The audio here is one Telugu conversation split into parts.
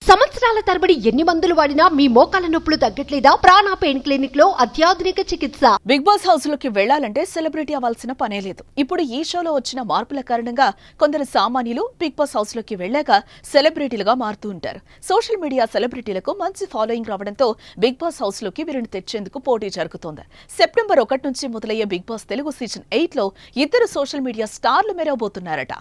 సంవత్సరాల తరబడి ఎన్ని మందులు వాడినా మీ మోకాల నొప్పులు తగ్గట్లేదా? ప్రాణ పెయిన్ క్లినిక్ లో అత్యాధునిక చికిత్స. బిగ్ బాస్ హౌస్ లోకి వెళ్లాలంటే సెలబ్రిటీ అవ్వాల్సిన పనే లేదు. ఇప్పుడు ఈ షోలో వచ్చిన మార్పుల కారణంగా కొందరు సామాన్యులు బిగ్ బాస్ హౌస్ లోకి వెళ్లాక సెలబ్రిటీలుగా మారుతూ ఉంటారు. సోషల్ మీడియా సెలబ్రిటీలకు మంచి ఫాలోయింగ్ రావడంతో బిగ్ బాస్ హౌస్ లోకి వీరిని తెచ్చేందుకు పోటీ జరుగుతోంది. సెప్టెంబర్ 1 నుంచి మొదలయ్యే బిగ్ బాస్ తెలుగు సీజన్ 8 లో ఇద్దరు సోషల్ మీడియా స్టార్లు మెరవబోతున్నారట.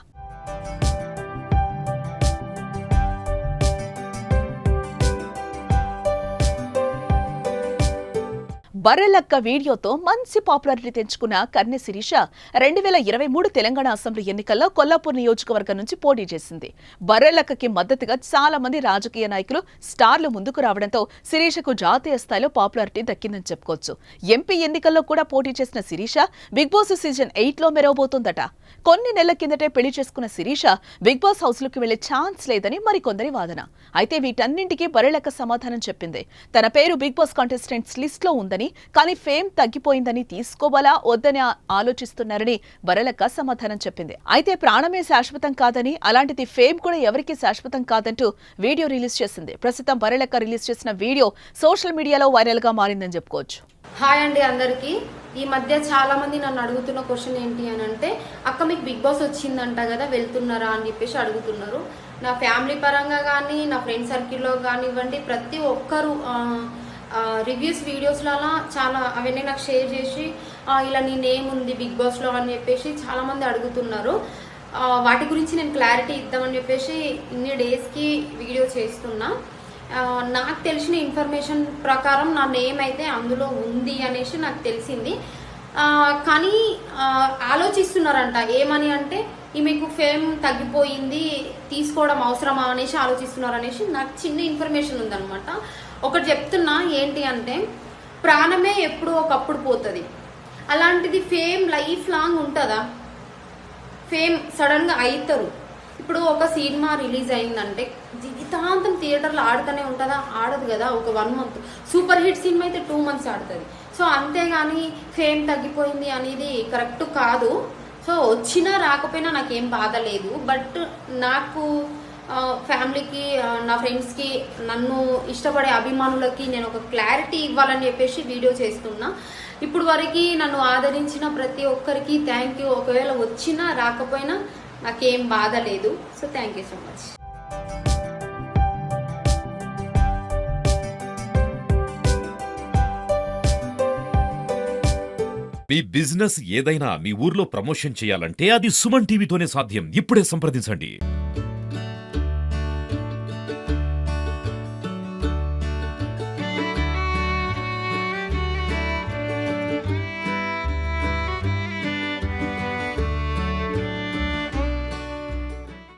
బర్రెలక్క వీడియోతో మంచి పాపులారిటీ తెచ్చుకున్న కన్నె శిరీష 2023 తెలంగాణ అసెంబ్లీ ఎన్నికల్లో కొల్లాపూర్ నియోజకవర్గం నుంచి పోటీ చేసింది. బర్రెలక్కకి మద్దతుగా చాలా మంది రాజకీయ నాయకులు, స్టార్లు ముందుకు రావడంతో శిరీషకు జాతీయ స్థాయిలో పాపులారిటీ దక్కిందని చెప్పుకోవచ్చు. ఎంపీ ఎన్నికల్లో కూడా పోటీ చేసిన శిరీష బిగ్ బాస్ సీజన్ 8 లో మెరవబోతోందట. కొన్ని నెలల కిందటే పెళ్లి చేసుకున్న శిరీష బిగ్ బాస్ హౌస్ లోకి వెళ్లే ఛాన్స్ లేదని మరికొందరి వాదన. అయితే వీటన్నింటికీ బర్రెలక్క సమాధానం చెప్పింది. తన పేరు బిగ్ బాస్ కాంటెస్టెంట్స్ లిస్ట్ లో ఉందని, కానీ ఫేమ్ తగ్గిపోయిందని తీసుకోవాలా వద్దని ఆలోచిస్తున్నారని బర్రెలక్క సమాధానం చెప్పింది. అయితే ప్రాణమే శాశ్వతం కాదని, అలాంటిది ఫేమ్ కూడా ఎవరికీ శాశ్వతం కాదంటూ వీడియో రిలీజ్ చేసింది. ప్రస్తుతం బర్రెలక్క రిలీజ్ చేసిన వీడియో సోషల్ మీడియాలో వైరల్ గా మారిందని చెప్పుకోవచ్చు. హాయ్ అండి అందరికి. ఈ మధ్య చాలా మంది నన్ను అడుగుతున్న క్వశ్చన్ ఏంటి అని అంటే, అక్క మీకు బిగ్ బాస్ వచ్చిందంట కదా, వెళ్తున్నారా అని చెప్పేసి అడుగుతున్నారు. నా ఫ్యామిలీ పరంగా కానీ, నా ఫ్రెండ్ సర్కిల్లో కానివ్వండి, ప్రతి ఒక్కరు రివ్యూస్ వీడియోస్లో అలా చాలా అవన్నీ నాకు షేర్ చేసి ఇలా నీ నేమ్ ఉంది బిగ్ బాస్లో అని చెప్పేసి చాలామంది అడుగుతున్నారు. వాటి గురించి నేను క్లారిటీ ఇద్దామని చెప్పేసి ఇన్ని డేస్కి వీడియో చేస్తున్నా. నాకు తెలిసిన ఇన్ఫర్మేషన్ ప్రకారం నా నేమ్ అయితే అందులో ఉంది అనేసి నాకు తెలిసింది. కానీ ఆలోచిస్తున్నారంట ఏమని అంటే, ఈమెకు ఫేమ్ తగ్గిపోయింది, తీసుకోవడం అవసరమా అనేసి ఆలోచిస్తున్నారు అనేసి నాకు చిన్న ఇన్ఫర్మేషన్ ఉందన్నమాట. ఒకటి చెప్తున్నా ఏంటి అంటే, ప్రాణమే ఎప్పుడో ఒకప్పుడు పోతుంది. అలాంటిది ఫేమ్ లైఫ్ లాంగ్ ఉంటుందా? ఫేమ్ సడన్గా అవుతారు. ఇప్పుడు ఒక సినిమా రిలీజ్ అయిందంటే జీవితాంతం థియేటర్లో ఆడుతూనే ఉంటుందా? ఆడదు కదా. ఒక 1 month సూపర్ హిట్ సినిమా అయితే 2 months ఆడుతుంది. సో అంతేగాని ఫేమ్ తగ్గిపోయింది అనేది కరెక్ట్ కాదు. సో వచ్చినా రాకపోయినా నాకేం బాధ లేదు. బట్ నాకు ఫ్యామిలీకి, నా ఫ్రెండ్స్కి, నన్ను ఇష్టపడే అభిమానులకి నేను ఒక క్లారిటీ ఇవ్వాలని చెప్పేసి వీడియో చేస్తున్నా. ఇప్పుడు వరకు నన్ను ఆదరించిన ప్రతి ఒక్కరికి థ్యాంక్ యూ. ఒకవేళ వచ్చినా రాకపోయినా నాకేం బాధ లేదు. So thank you so much. Me business ఏదైనా మీ ఊర్లో ప్రమోషన్ చేయాలంటే అది సుమన్ టీవీతోనే సాధ్యం. ఇప్పుడే సంప్రదించండి.